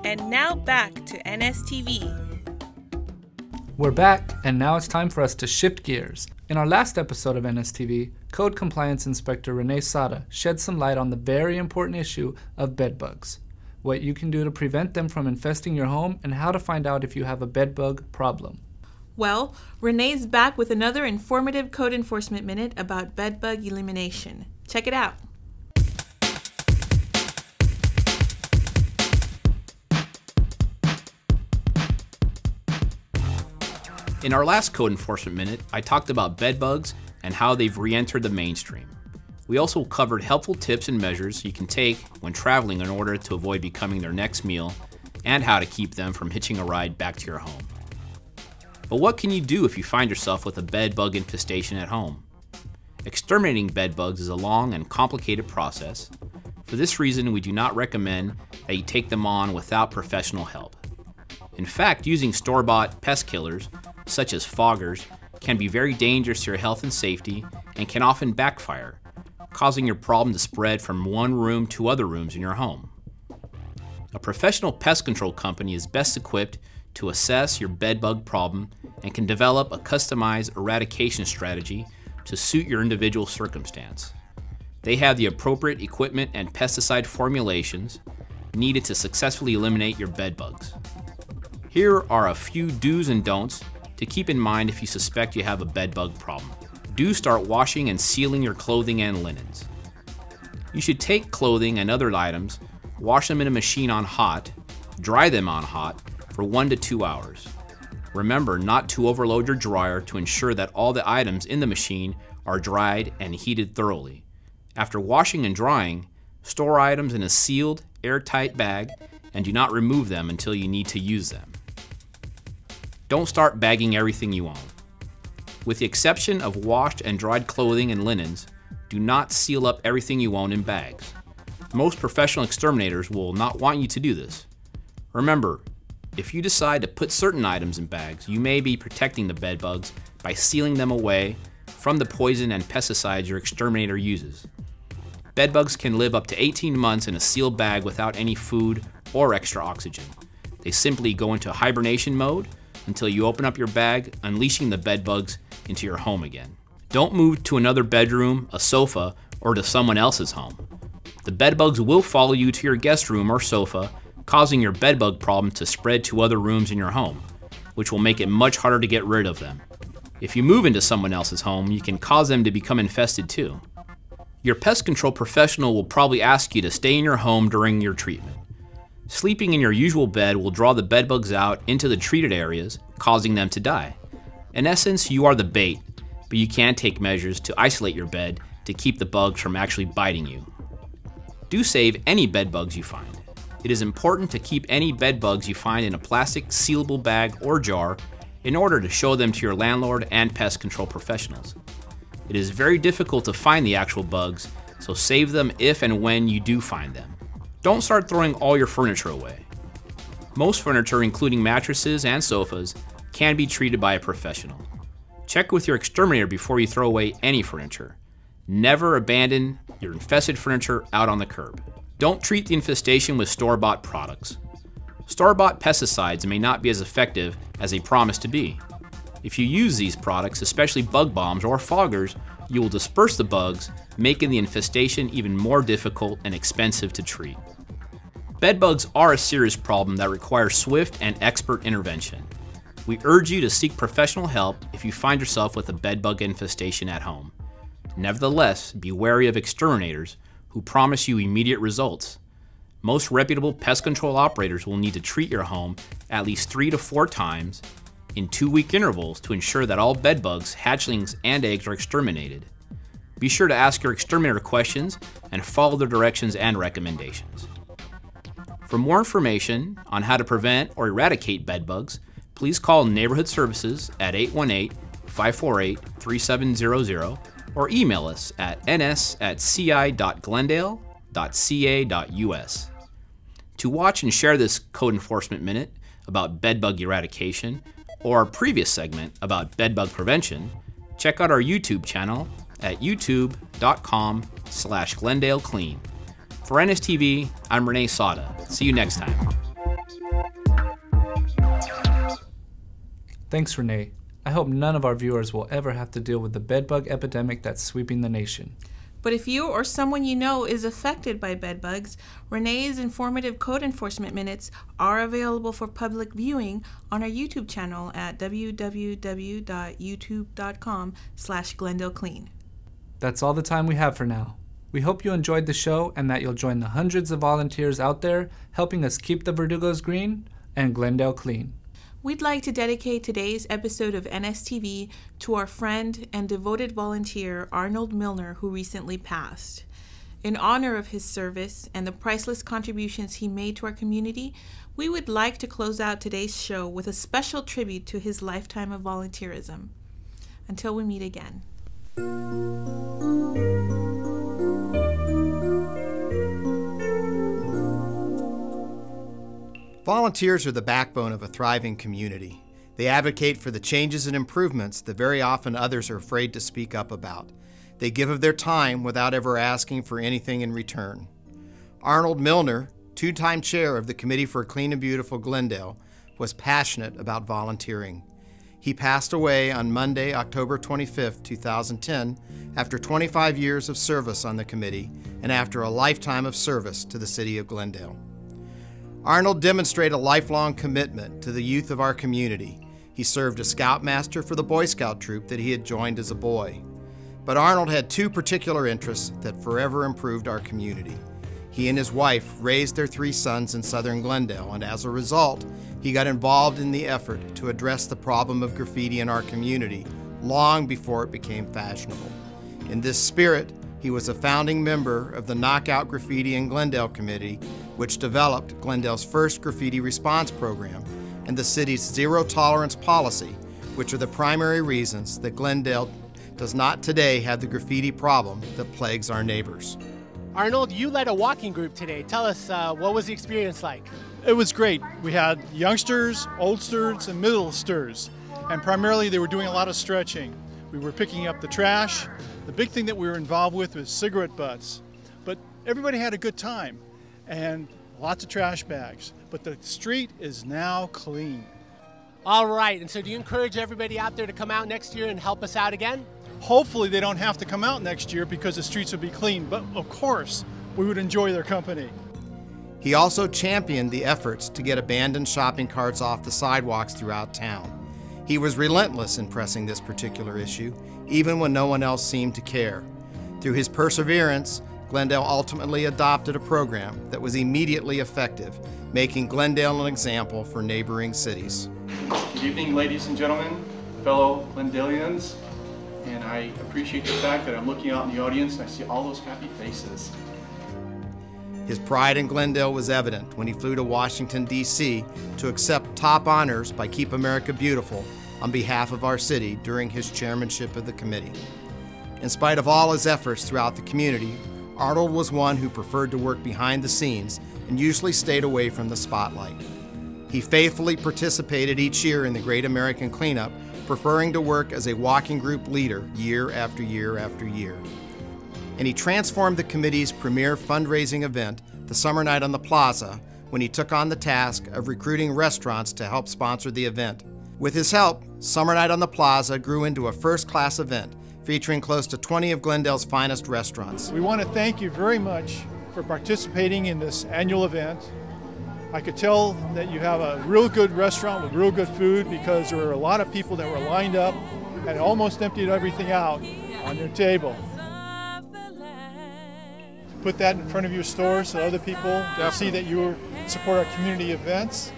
And now back to NSTV. We're back, and now it's time for us to shift gears. In our last episode of NSTV, Code Compliance Inspector Renee Sada shed some light on the very important issue of bed bugs, what you can do to prevent them from infesting your home, and how to find out if you have a bed bug problem. Well, Renee's back with another informative Code Enforcement Minute about bed bug elimination. Check it out. In our last Code Enforcement Minute, I talked about bed bugs and how they've re-entered the mainstream. We also covered helpful tips and measures you can take when traveling in order to avoid becoming their next meal, and how to keep them from hitching a ride back to your home. But what can you do if you find yourself with a bed bug infestation at home? Exterminating bed bugs is a long and complicated process. For this reason, we do not recommend that you take them on without professional help. In fact, using store-bought pest killers, such as foggers, can be very dangerous to your health and safety and can often backfire, causing your problem to spread from one room to other rooms in your home. A professional pest control company is best equipped to assess your bed bug problem and can develop a customized eradication strategy to suit your individual circumstance. They have the appropriate equipment and pesticide formulations needed to successfully eliminate your bed bugs. Here are a few do's and don'ts to keep in mind if you suspect you have a bed bug problem. Do start washing and sealing your clothing and linens. You should take clothing and other items, wash them in a machine on hot, dry them on hot for 1 to 2 hours. Remember not to overload your dryer to ensure that all the items in the machine are dried and heated thoroughly. After washing and drying, store items in a sealed, airtight bag and do not remove them until you need to use them. Don't start bagging everything you own. With the exception of washed and dried clothing and linens, do not seal up everything you own in bags. Most professional exterminators will not want you to do this. Remember, if you decide to put certain items in bags, you may be protecting the bed bugs by sealing them away from the poison and pesticides your exterminator uses. Bed bugs can live up to 18 months in a sealed bag without any food or extra oxygen. They simply go into hibernation mode until you open up your bag, unleashing the bed bugs into your home again. Don't move to another bedroom, a sofa, or to someone else's home. The bed bugs will follow you to your guest room or sofa, causing your bed bug problem to spread to other rooms in your home, which will make it much harder to get rid of them. If you move into someone else's home, you can cause them to become infested too. Your pest control professional will probably ask you to stay in your home during your treatment. Sleeping in your usual bed will draw the bed bugs out into the treated areas, causing them to die. In essence, you are the bait, but you can take measures to isolate your bed to keep the bugs from actually biting you. Do save any bed bugs you find. It is important to keep any bed bugs you find in a plastic sealable bag or jar in order to show them to your landlord and pest control professionals. It is very difficult to find the actual bugs, so save them if and when you do find them. Don't start throwing all your furniture away. Most furniture, including mattresses and sofas, can be treated by a professional. Check with your exterminator before you throw away any furniture. Never abandon your infested furniture out on the curb. Don't treat the infestation with store-bought products. Store-bought pesticides may not be as effective as they promise to be. If you use these products, especially bug bombs or foggers, you will disperse the bugs, making the infestation even more difficult and expensive to treat. Bed bugs are a serious problem that requires swift and expert intervention. We urge you to seek professional help if you find yourself with a bed bug infestation at home. Nevertheless, be wary of exterminators who promise you immediate results. Most reputable pest control operators will need to treat your home at least 3 to 4 times in 2-week intervals to ensure that all bed bugs, hatchlings, and eggs are exterminated. Be sure to ask your exterminator questions and follow their directions and recommendations. For more information on how to prevent or eradicate bed bugs, please call Neighborhood Services at 818-548-3700 or email us at ns@ci.glendale.ca.us. To watch and share this Code Enforcement Minute about bed bug eradication or our previous segment about bed bug prevention, check out our YouTube channel at youtube.com/GlendaleClean. For NSTV, I'm Renee Sada. See you next time. Thanks, Renee. I hope none of our viewers will ever have to deal with the bedbug epidemic that's sweeping the nation. But if you or someone you know is affected by bedbugs, Renee's informative code enforcement minutes are available for public viewing on our YouTube channel at www.youtube.com/GlendaleClean. That's all the time we have for now. We hope you enjoyed the show and that you'll join the hundreds of volunteers out there helping us keep the Verdugos green and Glendale clean. We'd like to dedicate today's episode of NSTV to our friend and devoted volunteer Arnold Milner, who recently passed. In honor of his service and the priceless contributions he made to our community, we would like to close out today's show with a special tribute to his lifetime of volunteerism. Until we meet again. Volunteers are the backbone of a thriving community. They advocate for the changes and improvements that very often others are afraid to speak up about. They give of their time without ever asking for anything in return. Arnold Milner, two-time chair of the Committee for a Clean and Beautiful Glendale, was passionate about volunteering. He passed away on Monday, October 25, 2010, after 25 years of service on the committee and after a lifetime of service to the city of Glendale. Arnold demonstrated a lifelong commitment to the youth of our community. He served as scoutmaster for the Boy Scout troop that he had joined as a boy. But Arnold had two particular interests that forever improved our community. He and his wife raised their 3 sons in southern Glendale, and as a result, he got involved in the effort to address the problem of graffiti in our community long before it became fashionable. In this spirit, he was a founding member of the Knockout Graffiti in Glendale Committee, which developed Glendale's first graffiti response program and the city's zero tolerance policy, which are the primary reasons that Glendale does not today have the graffiti problem that plagues our neighbors. Arnold, you led a walking group today. Tell us, what was the experience like? It was great. We had youngsters, oldsters, and middlesters, and primarily they were doing a lot of stretching. We were picking up the trash. The big thing that we were involved with was cigarette butts, but everybody had a good time and lots of trash bags. But the street is now clean. All right, and so do you encourage everybody out there to come out next year and help us out again? Hopefully they don't have to come out next year because the streets will be clean, but of course we would enjoy their company. He also championed the efforts to get abandoned shopping carts off the sidewalks throughout town. He was relentless in pressing this particular issue, even when no one else seemed to care. Through his perseverance, Glendale ultimately adopted a program that was immediately effective, making Glendale an example for neighboring cities. Good evening, ladies and gentlemen, fellow Glendalians, and I appreciate the fact that I'm looking out in the audience and I see all those happy faces. His pride in Glendale was evident when he flew to Washington, D.C. to accept top honors by Keep America Beautiful on behalf of our city during his chairmanship of the committee. In spite of all his efforts throughout the community, Arnold was one who preferred to work behind the scenes and usually stayed away from the spotlight. He faithfully participated each year in the Great American Cleanup, preferring to work as a walking group leader year after year after year. And he transformed the committee's premier fundraising event, the Summer Night on the Plaza, when he took on the task of recruiting restaurants to help sponsor the event. With his help, Summer Night on the Plaza grew into a first-class event, featuring close to 20 of Glendale's finest restaurants. We want to thank you very much for participating in this annual event. I could tell that you have a real good restaurant with real good food because there were a lot of people that were lined up and almost emptied everything out on your table. Put that in front of your store so other people can see that you support our community events.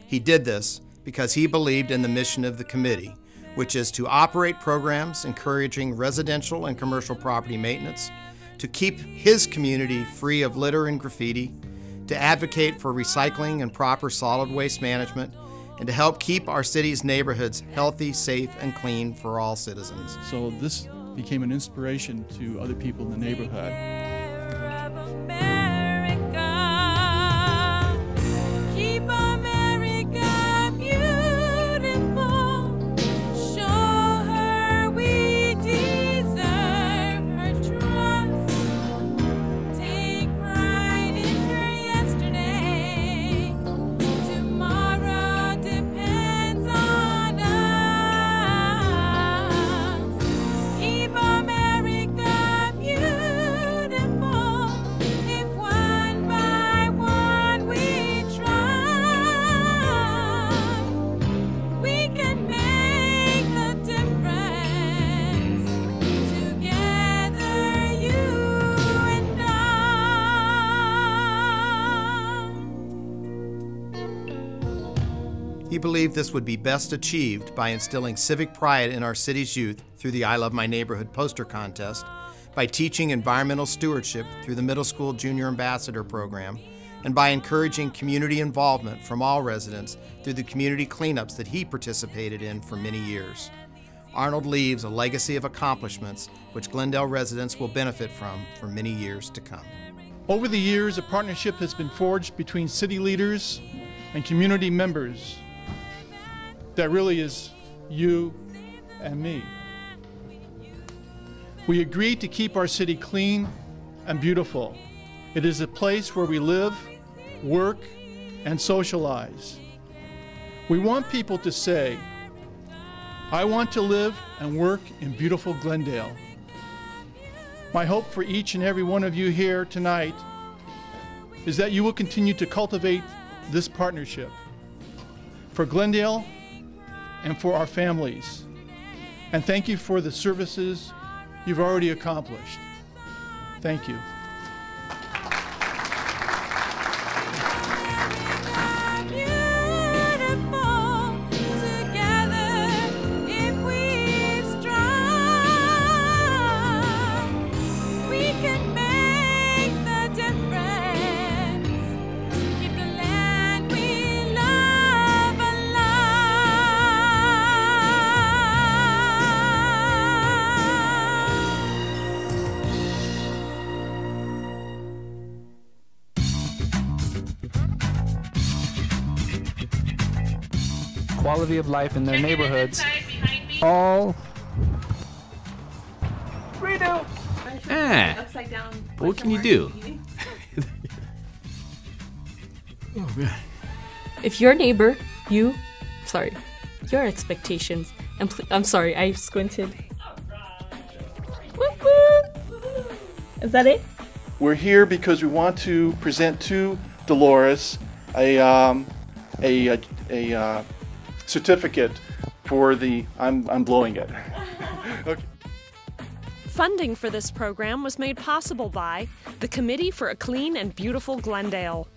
He did this because he believed in the mission of the committee, which is to operate programs encouraging residential and commercial property maintenance, to keep his community free of litter and graffiti, to advocate for recycling and proper solid waste management, and to help keep our city's neighborhoods healthy, safe, and clean for all citizens. So this became an inspiration to other people in the neighborhood. He believed this would be best achieved by instilling civic pride in our city's youth through the I Love My Neighborhood poster contest, by teaching environmental stewardship through the Middle School Junior Ambassador Program, and by encouraging community involvement from all residents through the community cleanups that he participated in for many years. Arnold leaves a legacy of accomplishments which Glendale residents will benefit from for many years to come. Over the years, a partnership has been forged between city leaders and community members that really is you and me. We agreed to keep our city clean and beautiful. It is a place where we live, work, and socialize. We want people to say, I want to live and work in beautiful Glendale. My hope for each and every one of you here tonight is that you will continue to cultivate this partnership for Glendale and for our families. And thank you for the services you've already accomplished. Thank you. Quality of life in their neighborhoods. All Redo. Upside down. What can you do? Oh, man. If your neighbor, your expectations, and I'm sorry, I squinted. Whoop, whoop. Is that it? We're here because we want to present to Dolores a certificate for the I'm blowing it. Okay. Funding for this program was made possible by the Committee for a Clean and Beautiful Glendale.